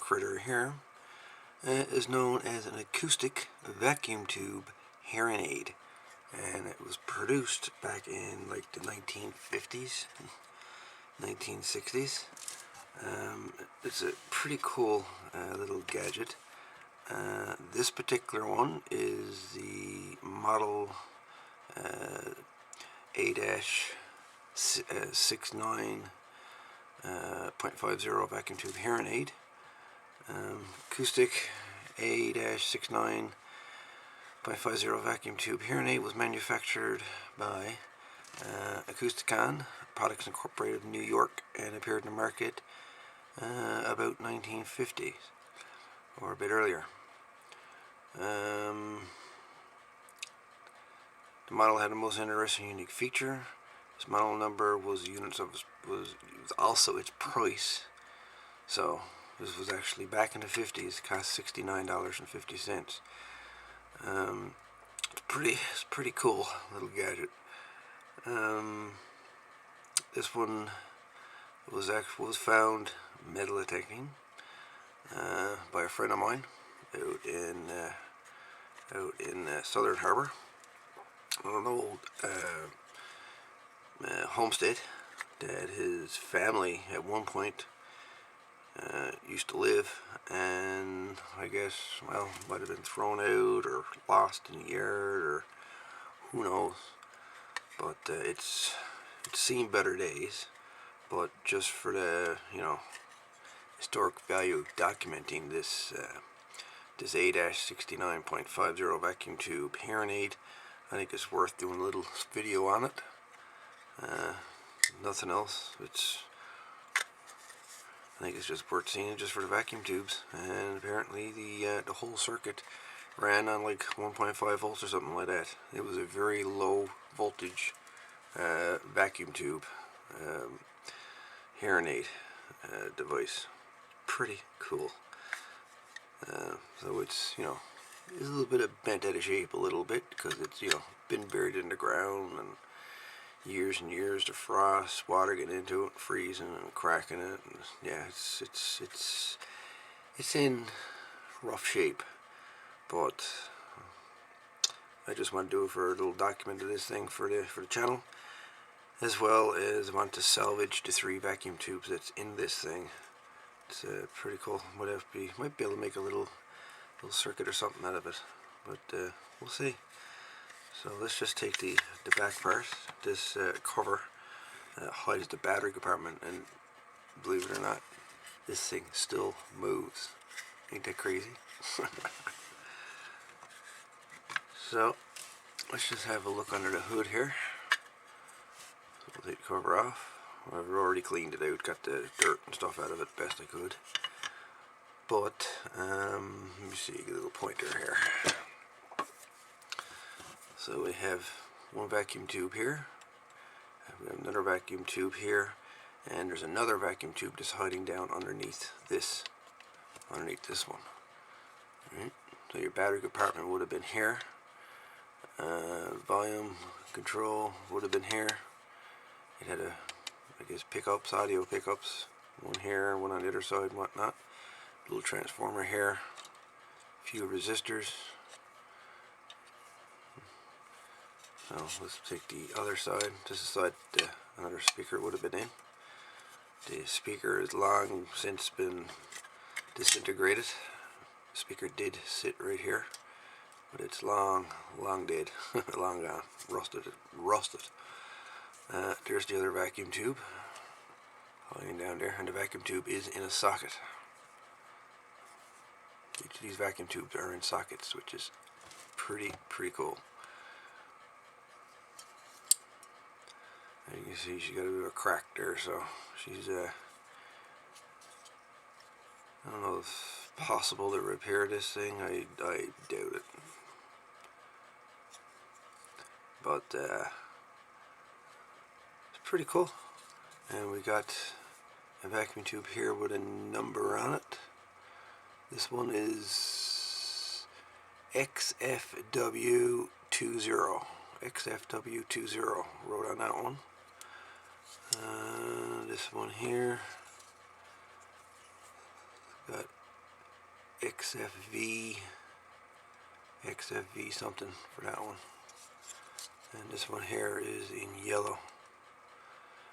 critter here is known as an acoustic vacuum tube hearing aid, and it was produced back in like the 1950s, 1960s. It's a pretty cool little gadget. This particular one is the model A-69.50 vacuum tube hearing aid. Acoustic A-69.50 vacuum tube hearing aid was manufactured by Acousticon Products Incorporated in New York and appeared in the market about 1950 or a bit earlier. The model had the most interesting unique feature. This model number was the units of was also its price. So this was actually back in the 50s. It cost $69.50. It's pretty cool little gadget. This one was found metal detecting by a friend of mine out in Southern Harbor, on an old homestead that his family at one point used to live, and I guess, well, might have been thrown out or lost in the yard, or who knows. But it's seen better days. But just for the historic value of documenting this this A-69.50 vacuum tube hearing aid, I think it's worth doing a little video on it. Nothing else. I think it's just worth seeing it just for the vacuum tubes. And apparently the whole circuit ran on like 1.5 volts or something like that. It was a very low voltage vacuum tube hearing aid device. Pretty cool. So it's it's a little bit of bent out of shape a little bit because it's been buried in the ground and years and years of frost, water getting into it, freezing and cracking it, and yeah, it's in rough shape. But I just want to do it for a little document of this thing for the channel, as well as I want to salvage the 3 vacuum tubes that's in this thing. It's pretty cool. Might be able to make a little circuit or something out of it, but we'll see. So let's just take the back part. This cover hides the battery compartment, and believe it or not, this thing still moves. Ain't that crazy? So let's just have a look under the hood here. So we'll take the cover off. I've already cleaned it out, got the dirt and stuff out of it best I could. But let me see, get a little pointer here. So we have one vacuum tube here, we have another vacuum tube here, and there's another vacuum tube just hiding down underneath this one. Right? So your battery compartment would have been here. Volume control would have been here. It had pickups, audio pickups, one here, one on the other side, and whatnot. Little transformer here, a few resistors. So let's take the other side. This is the side another speaker would have been in. The speaker has long since been disintegrated. The speaker did sit right here, but it's long dead, long gone, rusted. There's the other vacuum tube hiding down there, and the vacuum tube is in a socket. Each of these vacuum tubes are in sockets, which is pretty cool. And you can see she got a bit of a crack there, so she's I don't know if it's possible to repair this thing. I doubt it. But it's pretty cool. And we got a vacuum tube here with a number on it. This one is XFW20. XFW20 wrote on that one. This one here got XFV something for that one. And this one here is in yellow.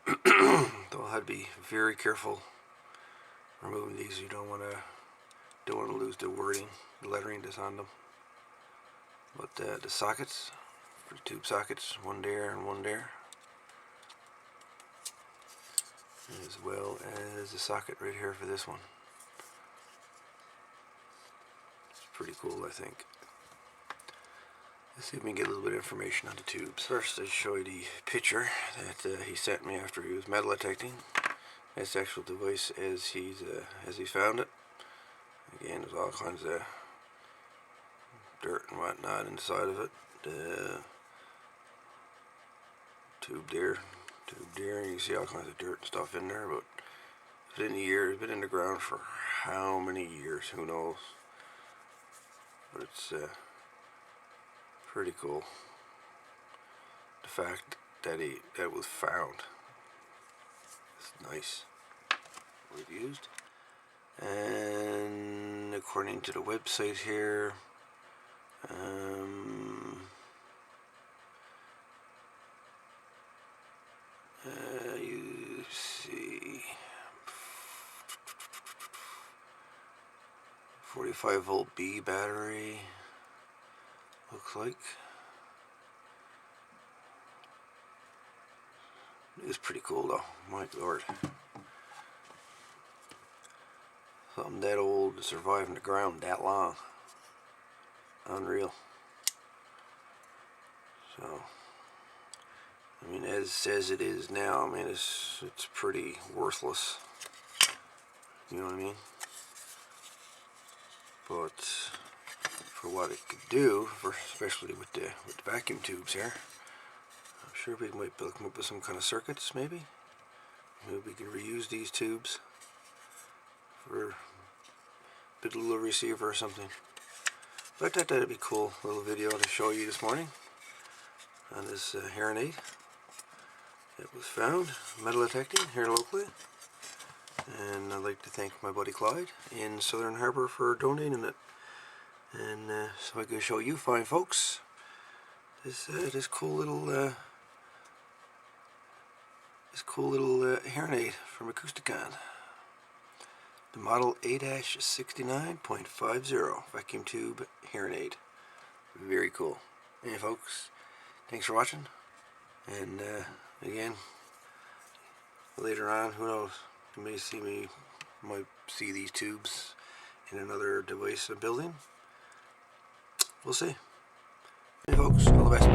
Though I'll have to be very careful removing these. You don't want to lose the wording, the lettering that's on them. But the sockets, for the tube sockets, one there and one there, as well as the socket right here for this one. It's pretty cool, I think. Let's see if we can get a little bit of information on the tubes. First, I'll show you the picture that he sent me after he was metal detecting. That's the actual device as he found it. Again, there's all kinds of dirt and whatnot inside of it. The tube there, and you see all kinds of dirt and stuff in there. But it's been years, it's been in the ground for how many years? Who knows? But it's pretty cool. The fact that it was found. It's nice. We've used. And according to the website here, you see 45-volt B battery, looks like. It's pretty cool though, my lord. Something that old to survive in the ground that long. Unreal. So, I mean, as it is now, I mean, it's pretty worthless. You know what I mean? But for what it could do, especially with the vacuum tubes here, I'm sure we might come up with some kind of circuits, maybe. Maybe we can reuse these tubes for a little receiver or something. But I thought that'd be a cool little video to show you this morning on this hearing aid. It was found metal detecting here locally, and I'd like to thank my buddy Clyde in Southern Harbor for donating it. And so I can show you fine folks this cool little hearing aid from Acousticon. The model A-69.50 vacuum tube hearing aid. Very cool. Hey folks, thanks for watching. And again, later on, who knows, you might see these tubes in another device I'm building. We'll see. Hey folks, all the best.